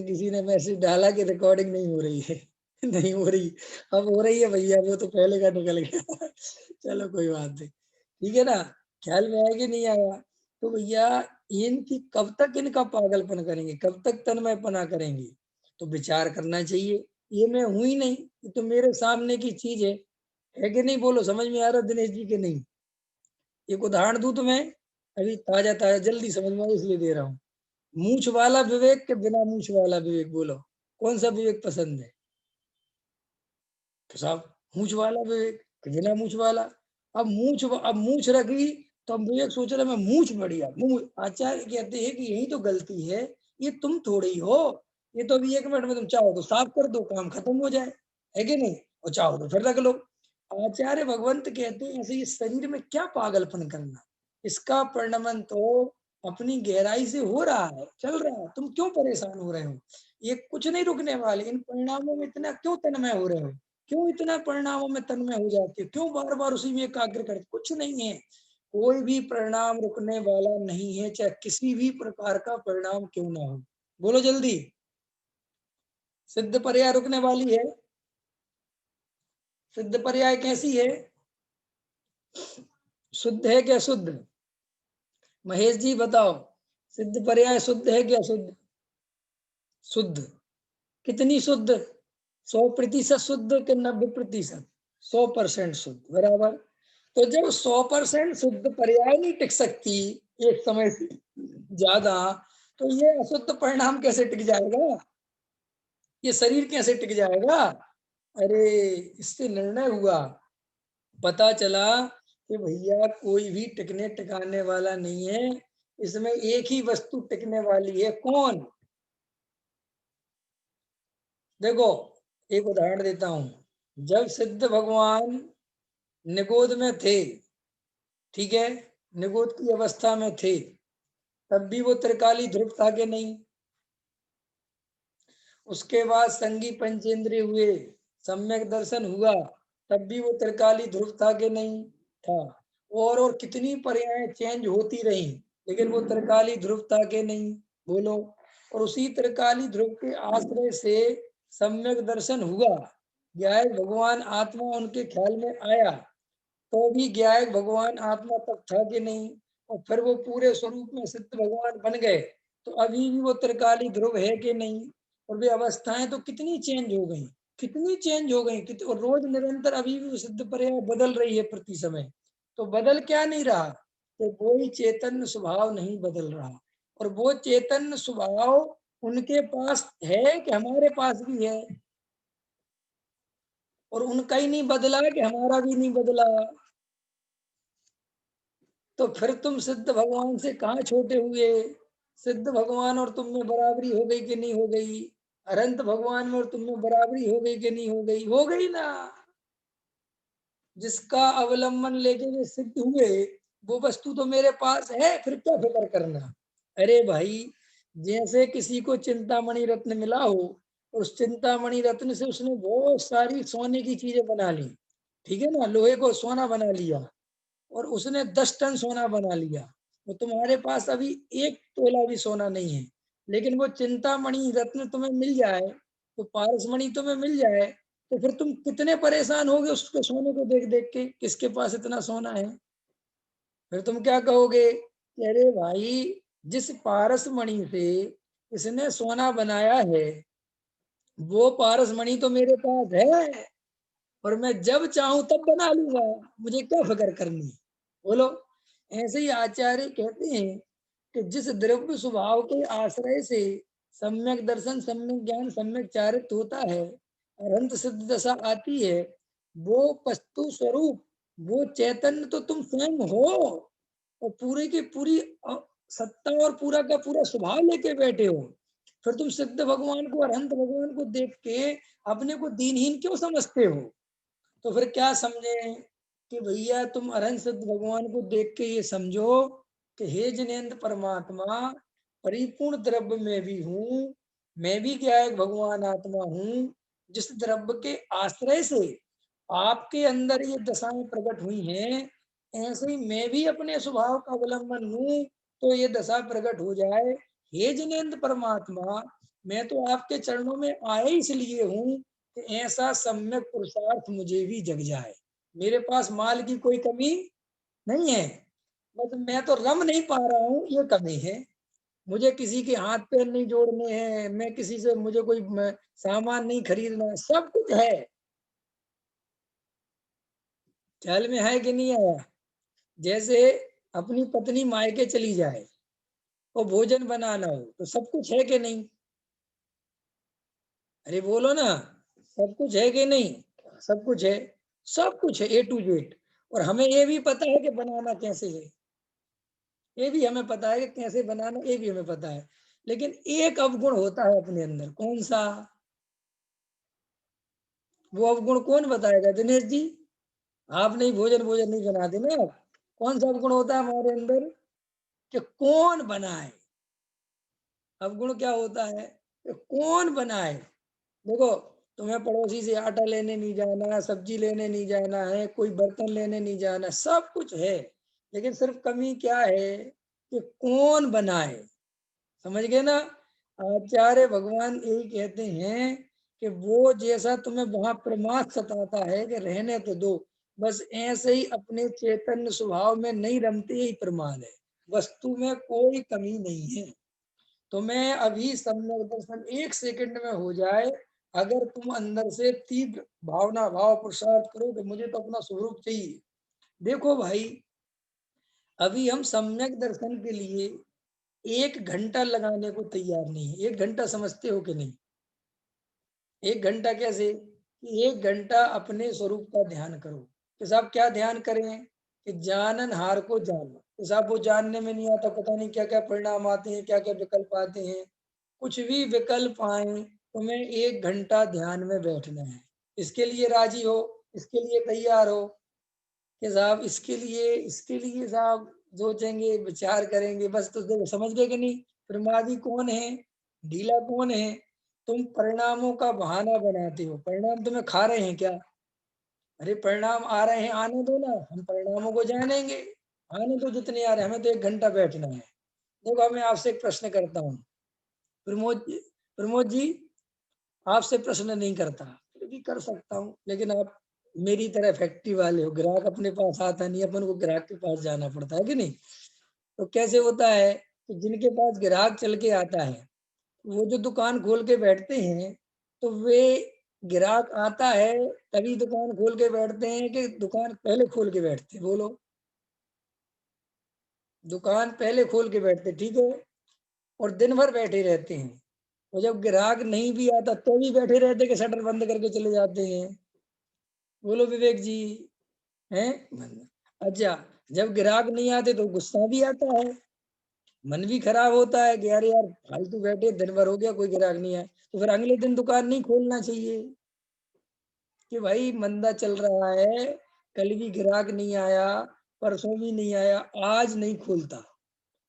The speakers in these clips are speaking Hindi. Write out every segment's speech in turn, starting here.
किसी ने मैसेज डाला कि रिकॉर्डिंग नहीं हो रही है। नहीं हो रही, अब हो रही है भैया, वो तो पहले का निकल गया। चलो कोई बात नहीं, ठीक है ना, ख्याल में आया कि नहीं आया। तो भैया इनकी कब तक इनका पागलपन करेंगे, कब तक तन्मयपना करेंगे। तो विचार करना चाहिए, ये मैं हूं ही नहीं, ये तो मेरे सामने की चीज है कि नहीं। बोलो समझ में आ रहा दिनेश जी के नहीं। एक उदाहरण दूं तुम्हें, अभी ताजा ताजा जल्दी समझ में आए इसलिए दे रहा हूँ। मूछ वाला विवेक के बिना मूछ वाला विवेक, बोलो कौन सा विवेक पसंद है। तो साहब मूछ वाला विवेक के बिना मूछ वाला। अब मूछ रखी तो अब विवेक सोच रहा मैं मूछ बढ़िया मूछ। आचार्य कहते हैं कि यही तो गलती है, ये तुम थोड़ी हो। ये तो अभी 1 मिनट में तुम चाहो तो साफ कर दो, काम खत्म हो जाए, है कि नहीं, और चाहो तो फिर रख लो। आचार्य भगवंत कहते हैं ऐसे इस शरीर में क्या पागलपन करना, इसका परिणमन तो अपनी गहराई से हो रहा है, चल रहा है, तुम क्यों परेशान हो रहे हो। ये कुछ नहीं रुकने वाले, इन परिणामों में इतना क्यों तन्मय हो रहे हो, क्यों इतना परिणामों में तन्मय हो जाते हो, क्यों बार बार उसी में एकाग्र करते। कुछ नहीं है, कोई भी परिणाम रुकने वाला नहीं है, चाहे किसी भी प्रकार का परिणाम क्यों ना हो। बोलो जल्दी, सिद्ध पर्याय रुकने वाली है। सिद्ध पर्याय कैसी है, शुद्ध है क्या शुद्ध, महेश जी बताओ, सिद्ध पर्याय शुद्ध है क्या शुद्ध। शुद्ध कितनी शुद्ध, 100% शुद्ध के 90%, 100% शुद्ध बराबर। तो जब 100% शुद्ध पर्याय नहीं टिक सकती एक समय से ज्यादा, तो ये अशुद्ध परिणाम कैसे टिक जाएगा, ये शरीर कैसे टिक जाएगा। अरे इससे निर्णय हुआ, पता चला कि भैया कोई भी टिकने टिकाने वाला नहीं है, इसमें एक ही वस्तु टिकने वाली है, कौन। देखो एक उदाहरण देता हूं, जब सिद्ध भगवान निगोद में थे, ठीक है, निगोद की अवस्था में थे, तब भी वो त्रिकाली ध्रुव था कि नहीं। उसके बाद संगी पंचेंद्रिय हुए, सम्यक दर्शन हुआ, तब भी वो त्रिकाली ध्रुव था कि नहीं था। और कितनी पर्याय चेंज होती रही, लेकिन वो त्रिकाली ध्रुव था कि नहीं, बोलो। और उसी त्रिकाली ध्रुव के आश्रय से सम्यक दर्शन हुआ, ज्ञायक भगवान आत्मा उनके ख्याल में आया, तो भी ज्ञायक भगवान आत्मा तक था कि नहीं। और फिर वो पूरे स्वरूप में सिद्ध भगवान बन गए, तो अभी भी वो त्रिकाली ध्रुव है कि नहीं। और वे अवस्थाएं तो कितनी चेंज हो गई, कितनी चेंज हो गई, और रोज निरंतर अभी भी सिद्ध पर्याय बदल रही है प्रति समय। तो बदल क्या नहीं रहा, तो वही चैतन्य स्वभाव नहीं बदल रहा। और वो चैतन्य स्वभाव उनके पास है कि हमारे पास भी है, और उनका ही नहीं बदला कि हमारा भी नहीं बदला। तो फिर तुम सिद्ध भगवान से कहाँ छोटे हुए, सिद्ध भगवान और तुम में बराबरी हो गई कि नहीं हो गई, अनंत भगवान में और तुम में बराबरी हो गई कि नहीं हो गई, हो गई ना। जिसका अवलंबन लेके वे सिद्ध हुए, वो वस्तु तो मेरे पास है, फिर क्या फिक्र करना। अरे भाई, जैसे किसी को चिंतामणि रत्न मिला हो, उस चिंतामणि रत्न से उसने बहुत सारी सोने की चीजें बना ली, ठीक है ना, लोहे को सोना बना लिया, और उसने 10 टन सोना बना लिया। वो तुम्हारे पास अभी 1 तोला भी सोना नहीं है, लेकिन वो चिंतामणि रत्न तुम्हें मिल जाए, तो पारसमणि तुम्हें मिल जाए, तो फिर तुम कितने परेशान होगे उसके सोने को देख देख के, किसके पास इतना सोना है। फिर तुम क्या कहोगे कि अरे भाई, जिस पारसमणि से इसने सोना बनाया है, वो पारसमणि तो मेरे पास है, और मैं जब चाहूं तब बना लूंगा, मुझे क्या फिक्र करनी, बोलो। ऐसे ही आचार्य कहते हैं कि जिस द्रव्य स्वभाव के आश्रय से सम्यक दर्शन, सम्यक ज्ञान, सम्यक चारित्र होता है, अनंत सिद्ध दशा आती है, वो वस्तु स्वरूप, वो चैतन्य तो तुम स्वयं हो, और पूरे की पूरी सत्ता और पूरा का पूरा स्वभाव लेके बैठे हो। फिर तुम सिद्ध भगवान को, अनंत भगवान को देख के अपने को दीनहीन क्यों समझते हो। तो फिर क्या समझे कि भैया तुम अरहंत सिद्ध भगवान को देख के ये समझो कि हे जिनेन्द्र परमात्मा, परिपूर्ण द्रव्य में भी हूँ, मैं भी क्या एक भगवान आत्मा हूँ, जिस द्रव्य के आश्रय से आपके अंदर ये दशाएं प्रकट हुई हैं, ऐसे ही मैं भी अपने स्वभाव का अवलंबन हूँ, तो ये दशा प्रकट हो जाए। हे जिनेन्द्र परमात्मा, मैं तो आपके चरणों में आया इसलिए हूँ कि ऐसा सम्यक पुरुषार्थ मुझे भी जग जाए। मेरे पास माल की कोई कमी नहीं है, बस मैं तो रम नहीं पा रहा हूँ, ये कमी है। मुझे किसी के हाथ पैर नहीं जोड़ने हैं, मैं किसी से मुझे कोई सामान नहीं खरीदना है, सब कुछ है। ख्याल में है कि नहीं आया? जैसे अपनी पत्नी मायके चली जाए और भोजन बनाना हो तो सब कुछ है कि नहीं? अरे बोलो ना, सब कुछ है कि नहीं? सब कुछ है, सब कुछ है ए टू जेड। और हमें ये भी पता है कि बनाना कैसे है, ये भी हमें पता है कि कैसे बनाना, ये भी हमें पता है। लेकिन एक अवगुण होता है अपने अंदर, कौन सा? वो अवगुण कौन बताएगा दिनेश जी? आप नहीं, भोजन भोजन नहीं बनाते ना आप। कौन सा अवगुण होता है हमारे अंदर कि कौन बनाए? अवगुण क्या होता है कि कौन बनाए? देखो, तुम्हें पड़ोसी से आटा लेने नहीं जाना, सब्जी लेने नहीं जाना है, कोई बर्तन लेने नहीं जाना, सब कुछ है। लेकिन सिर्फ कमी क्या है कि कौन बनाए? समझ गए ना? आचार्य भगवान यही कहते हैं कि वो जैसा तुम्हें वहां प्रमाद सताता है कि रहने तो दो, बस ऐसे ही अपने चैतन्य स्वभाव में नहीं रमते, यही प्रमाद है। वस्तु में कोई कमी नहीं है। तो मैं अभी सम्यक दर्शन एक सेकंड में हो जाए, अगर तुम अंदर से तीव्र भावना भाव पुरुषार्थ करो कि मुझे तो अपना स्वरूप चाहिए। देखो भाई, अभी हम सम्यक दर्शन के लिए 1 घंटा लगाने को तैयार नहीं है। 1 घंटा समझते हो कि नहीं? 1 घंटा कैसे? कि 1 घंटा अपने स्वरूप का ध्यान करो कि साहब क्या ध्यान करें कि जानन हार को जानो कि साहब वो जानने में नहीं आता, पता नहीं क्या क्या परिणाम आते हैं, क्या क्या विकल्प आते हैं। कुछ भी विकल्प आए, तुम्हें 1 घंटा ध्यान में बैठना है। इसके लिए राजी हो, इसके लिए तैयार हो कि साहब इसके लिए साहब सोचेंगे, विचार करेंगे, बस। तो देखो, समझ गए कि नहीं? प्रमादी कौन है, ढीला कौन है? तुम परिणामों का बहाना बनाते हो। परिणाम तुम्हें खा रहे हैं क्या? अरे परिणाम आ रहे हैं, आने दो ना, हम परिणामों को जानेंगे। आने दो जितने आ रहे हैं, हमें तो 1 घंटा बैठना है। देखो, मैं आपसे एक प्रश्न करता हूँ, प्रमोद जी, आपसे प्रश्न नहीं करता, फिर भी कर सकता हूँ, लेकिन आप मेरी तरह फैक्ट्री वाले हो, ग्राहक अपने पास आता नहीं, अपन को ग्राहक के पास जाना पड़ता है कि नहीं? तो कैसे होता है कि जिनके पास ग्राहक चल के आता है, वो जो दुकान खोल के बैठते हैं, तो वे ग्राहक आता है तभी दुकान खोल के बैठते हैं कि दुकान पहले खोल के बैठते हैं? बोलो। दुकान पहले खोल के बैठते, ठीक है, और दिन भर बैठे रहते हैं। और जब ग्राहक नहीं भी आता तो भी बैठे रहते कि शटर बंद करके चले जाते हैं? बोलो विवेक जी, हैं? अच्छा, जब ग्राहक नहीं आते तो गुस्सा भी आता है, मन भी खराब होता है कि यार यार फालतू बैठे, दिन भर हो गया कोई ग्राहक नहीं आया। तो फिर अगले दिन दुकान नहीं खोलना चाहिए कि भाई मंदा चल रहा है, कल भी ग्राहक नहीं आया, परसों भी नहीं आया, आज नहीं खोलता,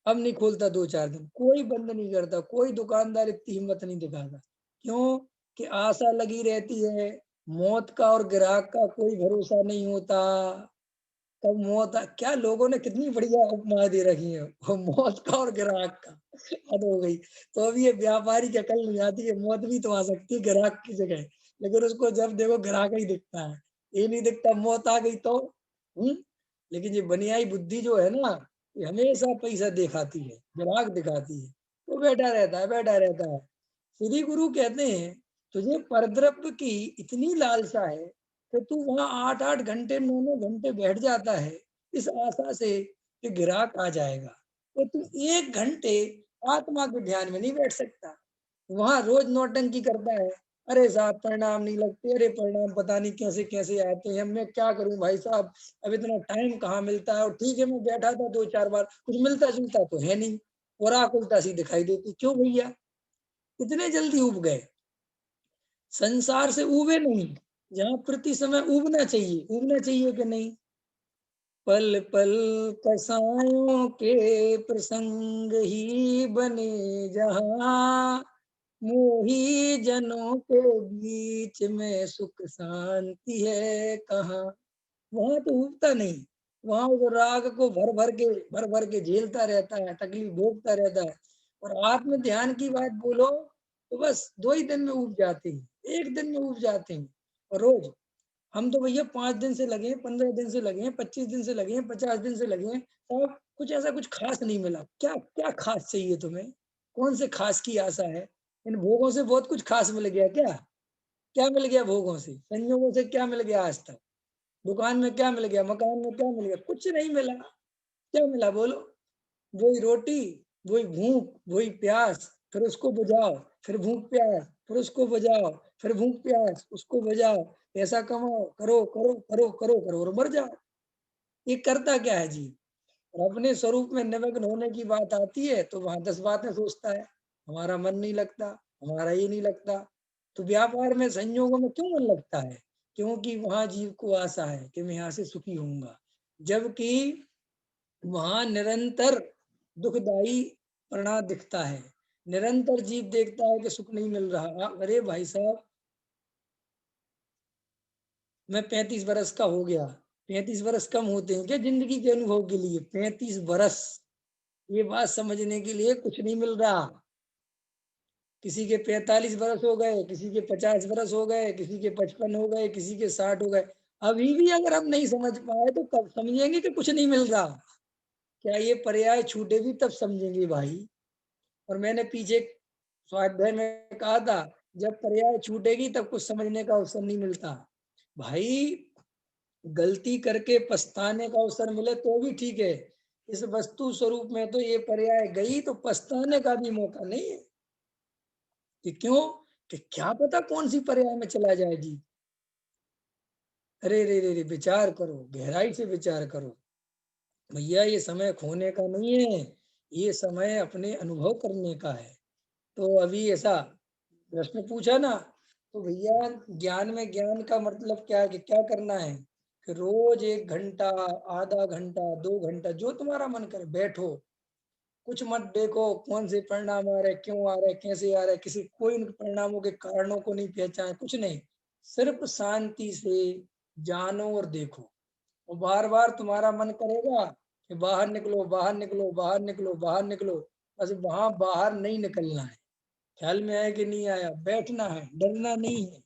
अब नहीं खोलता, 2-4 दिन कोई बंद नहीं करता, कोई दुकानदार इतनी हिम्मत नहीं दिखाता। क्यों? कि आशा लगी रहती है, मौत का और ग्राहक का कोई भरोसा नहीं होता। कब मौत क्या लोगों ने कितनी बढ़िया उपमा दे रखी है, वो मौत का और ग्राहक का। हद हो गई। तो अब ये व्यापारी की अकल नहीं आती है, मौत भी तो आ सकती है ग्राहक की जगह, लेकिन उसको जब देखो ग्राहक ही दिखता है, ये नहीं दिखता मौत आ गई तो। हम्म। लेकिन ये बनियाई बुद्धि जो है ना, ये हमेशा पैसा दिखाती है, ग्राहक दिखाती है, वो बैठा रहता है, बैठा रहता है। श्री गुरु कहते हैं, तुझे परद्रव्य की इतनी लालसा है कि तू वहां 8-8 घंटे 9-9 घंटे बैठ जाता है, इस आशा से कि ग्राहक आ जाएगा। तो तू 1 घंटे आत्मा के ध्यान में नहीं बैठ सकता, वहां रोज नौटंकी करता है। अरे साहब परिणाम नहीं लगते, अरे परिणाम पता नहीं कैसे कैसे आते हैं, मैं क्या करूं भाई साहब, अब इतना टाइम कहाँ मिलता है। और ठीक है, मैं बैठा था 2-4 बार, कुछ मिलता जुलता तो है नहीं, और आंख उल्टा सी दिखाई देती। क्यों भैया इतने जल्दी उब गए? संसार से उबे नहीं, जहाँ प्रति समय उबना चाहिए कि नहीं? पल पल कसायों के प्रसंग ही बने जहाँ, मोही जनों के बीच में सुख शांति है कहाँ। वहां तो उबता नहीं, वहां वो राग को भर भर के झेलता रहता है, तकलीफ भोगता रहता है। और आत्म ध्यान की बात बोलो तो बस 2 ही दिन में उब जाते हैं, 1 दिन में उब जाते हैं। और रोज हम तो भैया 5 दिन से लगे हैं, 15 दिन से लगे हैं, 25 दिन से लगे हैं, 50 दिन से लगे हैं, और कुछ ऐसा कुछ खास नहीं मिला। क्या क्या खास चाहिए तुम्हें? कौन से खास की आशा है? इन भोगों से बहुत कुछ खास मिल गया क्या? क्या मिल गया भोगों से? संयोगों से क्या मिल गया आज तक? दुकान में क्या मिल गया? मकान में क्या मिल गया? कुछ नहीं मिला। क्या मिला बोलो? वही रोटी, वही भूख, वही प्यास, फिर उसको बुझाओ, फिर भूख प्यास, फिर उसको बुझाओ, फिर भूख प्यास, उसको बुझाओ, पैसा कमाओ, करो, करो, करो, करो, करो और मर जाओ। ये करता क्या है जीव? और अपने स्वरूप में निमग्न होने की बात आती है तो वहां 10 बातें सोचता है। हमारा मन नहीं लगता, हमारा ये नहीं लगता। तो व्यापार में, संयोगों में क्यों मन लगता है? क्योंकि वहां जीव को आशा है कि मैं यहाँ से सुखी होऊंगा, जबकि वहां निरंतर दुखदाई परिणाम दिखता है। निरंतर जीव देखता है कि सुख नहीं मिल रहा। अरे भाई साहब, मैं 35 बरस का हो गया। 35 बरस कम होते हैं क्या जिंदगी के अनुभव के लिए? 35 बरस, ये बात समझने के लिए कुछ नहीं मिल रहा। किसी के 45 बरस हो गए, किसी के 50 बरस हो गए, किसी के 55 हो गए, किसी के 60 हो गए। अभी भी अगर हम नहीं समझ पाए तो कब समझेंगे कि कुछ नहीं मिल रहा? क्या ये पर्याय छूटेगी तब समझेंगे भाई। और मैंने पीछे स्वाध्याय में कहा था, जब पर्याय छूटेगी तब कुछ समझने का अवसर नहीं मिलता। भाई, गलती करके पछताने का अवसर मिले तो भी ठीक है। इस वस्तु स्वरूप में तो ये पर्याय गई तो पछताने का भी मौका नहीं है। कि क्यों? कि क्या पता कौन सी पर्याय में चला जाएगी। अरे रे रे रे, विचार करो, गहराई से विचार करो। भैया ये समय खोने का नहीं है, ये समय अपने अनुभव करने का है। तो अभी ऐसा प्रश्न पूछा ना, तो भैया ज्ञान में ज्ञान का मतलब क्या है कि क्या करना है? कि रोज 1 घंटा, आधा घंटा, 2 घंटा, जो तुम्हारा मन करे बैठो। कुछ मत देखो कौन से परिणाम आ रहे, क्यों आ रहे, कैसे आ रहे, किसी कोई उन परिणामों के कारणों को नहीं पहचाने, कुछ नहीं। सिर्फ शांति से जानो और देखो। और बार बार तुम्हारा मन करेगा कि बाहर निकलो, बाहर निकलो, बाहर निकलो, बाहर निकलो। बस वहां बाहर नहीं निकलना है। ख्याल में आया कि नहीं आया? बैठना है, डरना नहीं है।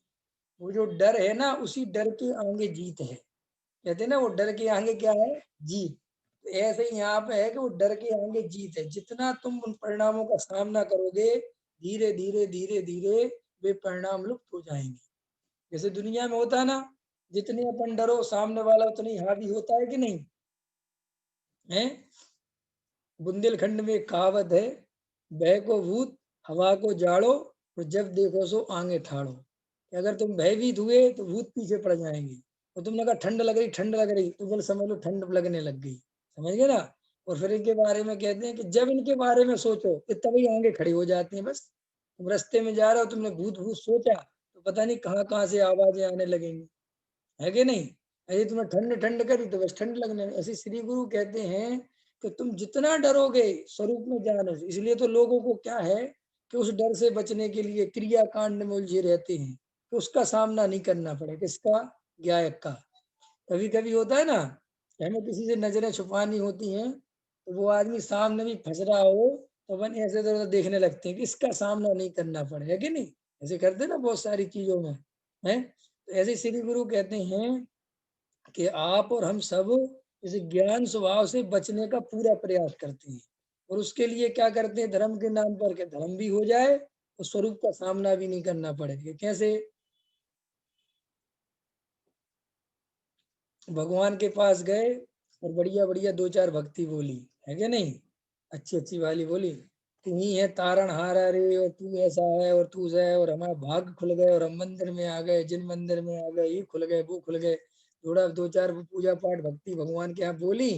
वो जो डर है ना, उसी डर के आगे जीत है। कहते हैं ना, वो डर के आगे क्या है? जीत। तो ऐसे ही यहाँ पे है कि वो डर के आगे जीत है। जितना तुम उन परिणामों का सामना करोगे, धीरे धीरे धीरे धीरे वे परिणाम लुप्त हो जाएंगे। जैसे दुनिया में होता है ना, जितने अपन डरो सामने वाला उतना ही हावी होता है कि नहीं है? बुंदेलखंड में एक कहावत है, भय को भूत, हवा को जाड़ो, और जब देखो सो आगे ठाड़ो। कि अगर तुम भयभीत हुए तो भूत पीछे पड़ जाएंगे, और तुमने कहा ठंड लग रही, ठंड लग रही, तो बोले समझ लो ठंड लगने लग गई। समझ गए ना? और फिर इनके बारे में कहते हैं कि जब इनके बारे में सोचो कि तभी आगे खड़ी हो जाती हैं। बस तुम रास्ते में जा रहे हो, तुमने भूत भूत सोचा तो पता नहीं कहाँ से आवाजें आने लगेंगी। है कि नहीं? ऐसे तुमने ठंड ठंड करी तो बस ठंड लगने। ऐसे श्री गुरु कहते हैं कि तुम जितना डरोगे स्वरूप में जानो। इसलिए तो लोगों को क्या है कि उस डर से बचने के लिए क्रिया कांड में उलझे रहते हैं, कि उसका सामना नहीं करना पड़े। किसका? गायक का। कभी कभी होता है ना, हमें किसी से नजरें छुपानी होती हैं, तो वो आदमी सामने भी फंस रहा हो तो अपन ऐसे तो देखने लगते हैं कि इसका सामना नहीं करना पड़े। है कि नहीं? ऐसे करते हैं ना बहुत सारी चीजों में। है तो ऐसे श्री गुरु कहते हैं कि आप और हम सब इस ज्ञान स्वभाव से बचने का पूरा प्रयास करते हैं। और उसके लिए क्या करते हैं? धर्म के नाम पर, के धर्म भी हो जाए और स्वरूप का सामना भी नहीं करना पड़े। कैसे? भगवान के पास गए और बढ़िया बढ़िया 2 4 भक्ति बोली। है कि नहीं? अच्छी अच्छी वाली बोली, तू ही है तारण हारा रे, और तू ऐसा है और तू ऐसा है, और हमारा भाग खुल गए और हम मंदिर में आ गए, जिन मंदिर में आ गए, ये खुल गए, वो खुल गए। थोड़ा 2 4 पूजा पाठ भक्ति भगवान के यहाँ बोली,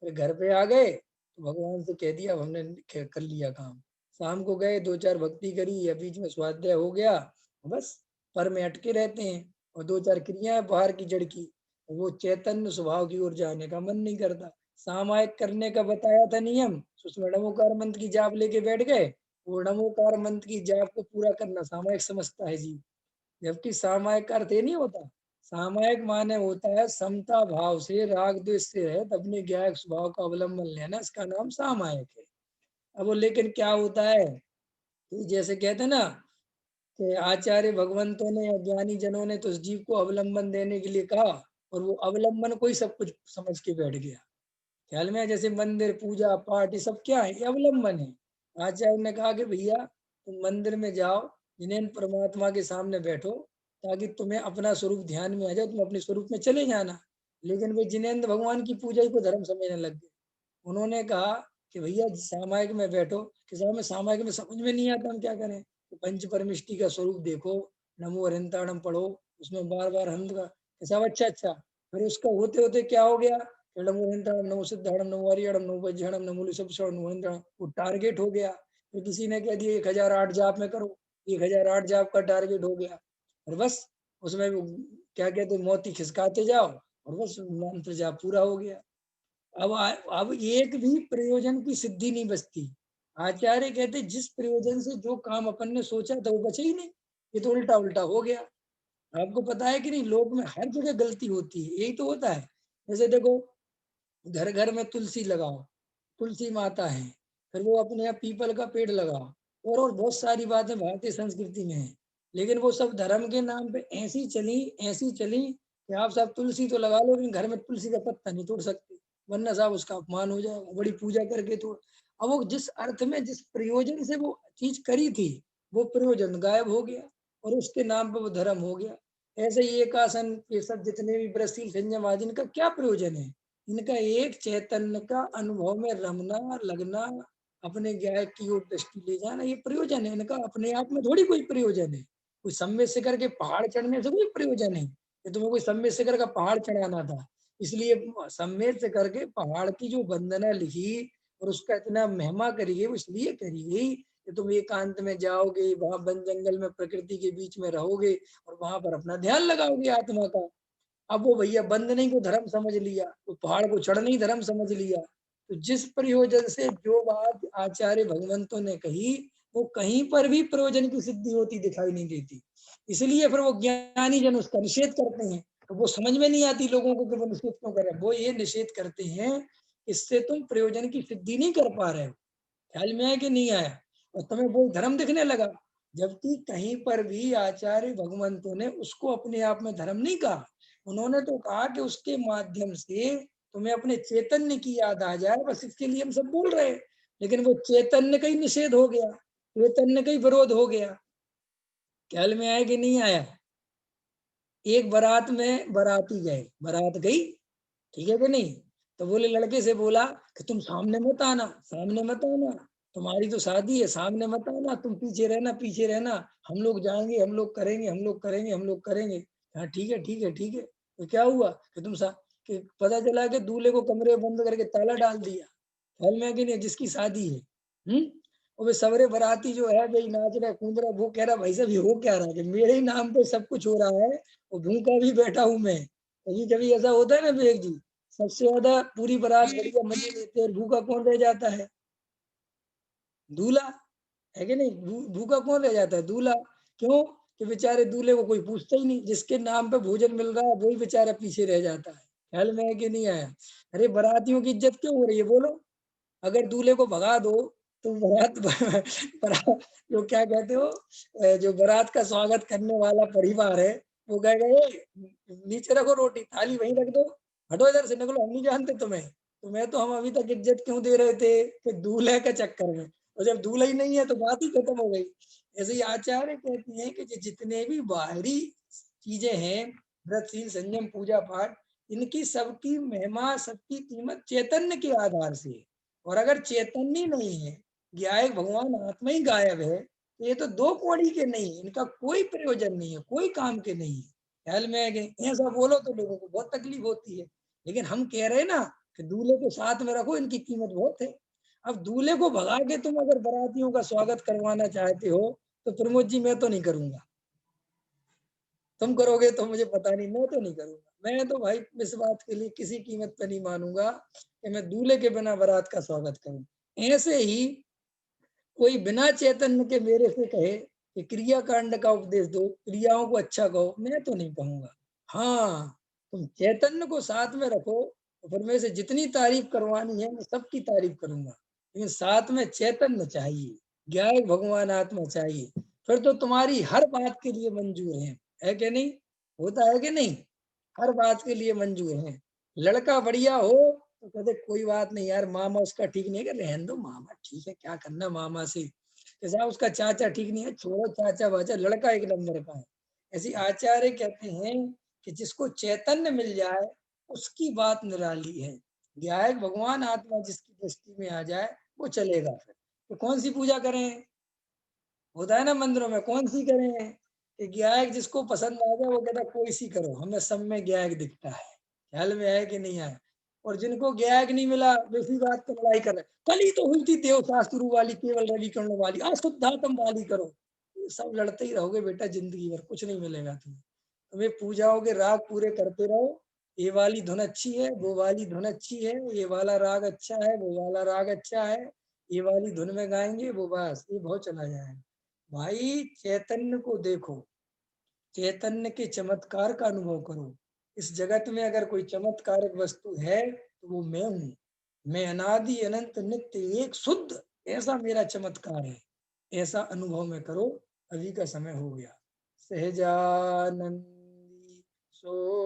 फिर घर पे आ गए तो भगवान से कह दिया, अब हमने कर लिया काम। शाम को गए, 2 4 भक्ति करी, या बीच में स्वाध्याय हो गया, बस पर में अटके रहते हैं। और 2 4 क्रियाएं बाहर की जड़ की, वो चैतन्य स्वभाव की ओर जाने का मन नहीं करता। सामायिक करने का बताया था नियम, उसमें नमोकार मंत्र की जाप लेके बैठ गए। वो नमोकार मंत्र की जाप को पूरा करना सामायिक समझता है जी। जबकि सामायिक का अर्थ ये नहीं होता। सामायिक माने होता है समता भाव से, राग द्वेष से रहित अपने ज्ञायक स्वभाव का अवलंबन लेना, इसका नाम सामायिक है। अब वो लेकिन क्या होता है कि जैसे कहते हैं ना कि आचार्य भगवंतों ने, अज्ञानी जनों ने तो उस जीव को अवलंबन देने के लिए कहा, और वो अवलंबन को ही सब कुछ समझ के बैठ गया। ख्याल में है? जैसे मंदिर, पूजा पाठ, ये सब क्या है? ये अवलंबन है। आचार्य ने कहा कि भैया तुम मंदिर में जाओ, जिन्हें परमात्मा के सामने बैठो, ताकि तुम्हें अपना स्वरूप ध्यान में आ जाए, तुम अपने स्वरूप में चले जाना। लेकिन वे जिनेंद्र भगवान की पूजा ही को धर्म समझने लग गए। उन्होंने कहा कि भैया सामायिक में बैठो, कि साहब में सामायिक में समझ में नहीं आता, हम क्या करें? तो पंच परमिष्टि का स्वरूप देखो, नमो अरिहंताणम पढ़ो, उसमें बार बार हम का साहब अच्छा अच्छा। फिर उसका होते होते क्या हो गया? नमो अरिहंताणम, नमो सिद्धाणम, नमो हरिहरम, नमो वज्रहणम, नमो ऋषभशृंग, नमो अरिहंताणम। वो टारगेट हो गया। फिर किसी ने कह दिया 1008 जाप में करो, 1008 जाप का टारगेट हो गया। और बस उसमें क्या कहते मोती खिसकाते जाओ, और बस मंत्र जाप पूरा हो गया। अब एक भी प्रयोजन की सिद्धि नहीं बचती। आचार्य कहते जिस प्रयोजन से जो काम अपन ने सोचा था वो बचे ही नहीं, ये तो उल्टा उल्टा हो गया। आपको पता है कि नहीं, लोक में हर जगह गलती होती है, यही तो होता है। जैसे देखो, घर घर में तुलसी लगाओ, तुलसी माता है, फिर वो अपने यहाँ पीपल का पेड़ लगाओ, और बहुत सारी बातें भारतीय संस्कृति में है। लेकिन वो सब धर्म के नाम पे ऐसी चली कि आप सब तुलसी तो लगा लो, लेकिन घर में तुलसी का पत्ता नहीं तोड़ सकते, वरना साहब उसका अपमान हो जाएगा, बड़ी पूजा करके तोड़। अब वो जिस अर्थ में, जिस प्रयोजन से वो चीज करी थी, वो प्रयोजन गायब हो गया, और उसके नाम पे वो धर्म हो गया। ऐसे ही एक आसन, ये सब जितने भी ब्रस्ती संयम आदि, इनका क्या प्रयोजन है? इनका एक चैतन्य का अनुभव में रमना, लगना, अपने ज्ञान की ओर दृष्टि ले जाना, ये प्रयोजन है इनका। अपने आप में थोड़ी कोई प्रयोजन है। कोई सम्मेद शिखर के पहाड़ चढ़ने से कोई प्रयोजन है? ये तुम्हें कोई सम्मेद शिखर का पहाड़ चढ़ाना था, इसलिए सम्मेद शिखर के पहाड़ की जो वंदना लिखी और उसका इतना महिमा करी है, वो इसलिए करी गई कि तुम एकांत में जाओगे, वहां वन जंगल में प्रकृति के बीच में रहोगे, और वहां पर अपना ध्यान लगाओगे आत्मा का। अब वो भैया बंधने को धर्म समझ लिया, तो पहाड़ को चढ़ने ही धर्म समझ लिया। तो जिस प्रयोजन से जो बात आचार्य भगवंतों ने कही, वो कहीं पर भी प्रयोजन की सिद्धि होती दिखाई नहीं देती। इसलिए फिर वो ज्ञानी जन उसका निषेध करते हैं। तो वो समझ में नहीं आती लोगों को कि वो निषेध क्यों कर रहे हैं। वो ये निषेध करते हैं, इससे तुम प्रयोजन की सिद्धि नहीं कर पा रहे हो। ख्याल में आया कि नहीं आया? और तुम्हें वो धर्म दिखने लगा, जबकि कहीं पर भी आचार्य भगवंतों ने उसको अपने आप में धर्म नहीं कहा। उन्होंने तो कहा कि उसके माध्यम से तुम्हें अपने चैतन्य की याद आ जाए, बस इसके लिए हम सब बोल रहे हैं। लेकिन वो चैतन्य का ही निषेध हो गया, चैतन्य का ही विरोध हो गया। ख्याल में आया कि नहीं आया? एक बारात में बाराती गए, बारात गई, ठीक है कि नहीं? तो बोले, लड़के से बोला कि तुम सामने मत आना, सामने मत आना, तुम्हारी तो शादी है, सामने मत आना, तुम पीछे रहना, पीछे रहना, हम लोग जाएंगे, हम लोग करेंगे, हम लोग करेंगे, हम लोग करेंगे। हाँ ठीक है, ठीक है, ठीक है। तो क्या हुआ कि कि पता चला कि दूल्हे को कमरे बंद करके ताला डाल दिया। ख्याल में कि नहीं, जिसकी शादी है। और वे सवरे बाराती जो है भाई, नाच रहा, कूद रहा, वो कह रहा भाई साहब ये हो क्या रहा है कि मेरे ही नाम पे सब कुछ हो रहा है, और भूखा भी बैठा हूं मैं। कभी कभी ऐसा होता है ना विवेक जी, सबसे ज्यादा पूरी बारात बढ़िया मजे लेते हैं, और भूखा कौन रह जाता है? दूल्हा। है कि नहीं? भूखा कौन रह जाता है? दूल्हा। क्यों? कि बेचारे दूल्हे को कोई पूछता ही नहीं, जिसके नाम पे भोजन मिल रहा है वही बेचारा पीछे रह जाता है। ख्याल में है कि नहीं आया? अरे बारातियों की इज्जत क्यों हो रही है बोलो? अगर दूल्हे को भगा दो, तो बारात बारात जो क्या कहते हो, जो बारात का स्वागत करने वाला परिवार है, वो कहेगा ए, नीचे रखो रोटी, थाली वहीं रख दो, हटो इधर से, निकलो, हम नहीं जानते तुम्हें। तुम्हें तो हम अभी तक इज्जत क्यों दे रहे थे? कि दूल्हे के चक्कर में। और जब दूल्हा ही नहीं है तो बात ही खत्म हो गई। ऐसे ही आचार्य कहते हैं कि जितने भी बाहरी चीजें हैं, व्रत शील संयम पूजा पाठ, इनकी सबकी महिमा, सबकी कीमत चैतन्य के आधार से है। और अगर चैतन्य नहीं है, ज्ञायक भगवान आत्मा ही गायब है, तो ये तो दो कौड़ी के नहीं, इनका कोई प्रयोजन नहीं है, कोई काम के नहीं है। ख्याल में है कि ऐसा बोलो तो लोगों को बहुत तकलीफ होती है। लेकिन हम कह रहे हैं ना कि दूल्हे को साथ में रखो, इनकी कीमत बहुत है। अब दूल्हे को भगा के तुम अगर बारातियों का स्वागत करवाना चाहते हो, तो प्रमोद जी मैं तो नहीं करूंगा। तुम करोगे तो मुझे पता नहीं, मैं तो नहीं करूंगा। मैं तो भाई इस बात के लिए किसी कीमत पे नहीं मानूंगा कि मैं दूल्हे के बिना बारात का स्वागत करूं। ऐसे ही कोई बिना चैतन्य के मेरे से कहे कि क्रिया कांड का उपदेश दो, क्रियाओं को अच्छा कहो, मैं तो नहीं कहूंगा। हाँ, तुम चैतन्य को साथ में रखो, तो फिर मेरे से जितनी तारीफ करवानी है मैं सबकी तारीफ करूंगा, लेकिन साथ में चैतन्य चाहिए, ज्ञान भगवान आत्मा चाहिए। फिर तो तुम्हारी हर बात के लिए मंजूर है कि नहीं? होता है कि नहीं? हर बात के लिए मंजूर हैं। लड़का बढ़िया हो तो कहते कोई बात नहीं यार, मामा उसका ठीक नहीं है, रहने दो मामा ठीक है, क्या करना मामा से। जैसा उसका चाचा ठीक नहीं है, छोड़ो चाचा वाचा, लड़का एक नंबर का है। ऐसी आचार्य कहते हैं कि जिसको चैतन्य मिल जाए उसकी बात निराली है। गायक भगवान आत्मा जिसकी दृष्टि में आ जाए वो चलेगा। फिर तो कौन सी पूजा करें? होता है ना मंदिरों में, कौन सी करें? कि गायक जिसको पसंद आ जाए वो कहता है कोई सी करो, हमें सब में गायक दिखता है। ख्याल में है कि नहीं आया? और जिनको गायक नहीं मिला दूसरी बात तो लड़ाई कर रहे। कल ही तो हुई थी देव शास्त्रु वाली, केवल रवि कर्ण वाली, अशुद्धात्म वाली करो। ये सब लड़ते ही रहोगे बेटा, जिंदगी भर कुछ नहीं मिलेगा तुम्हें। तुम्हें पूजाओं के राग पूरे करते रहो। ये वाली धुन अच्छी है, वो वाली धुन अच्छी है, ये वाला राग अच्छा है, वो वाला राग अच्छा है, ये वाली धुन में गाएंगे, वो बस ये बहुत चला जाएगा। भाई चैतन्य को देखो, चैतन्य के चमत्कार का अनुभव करो। इस जगत में अगर कोई चमत्कारक वस्तु है तो वो मैं हूँ। मैं अनादि अनंत नित्य एक शुद्ध, ऐसा मेरा चमत्कार है। ऐसा अनुभव में करो। अभी का समय हो गया। सहजानंदी सो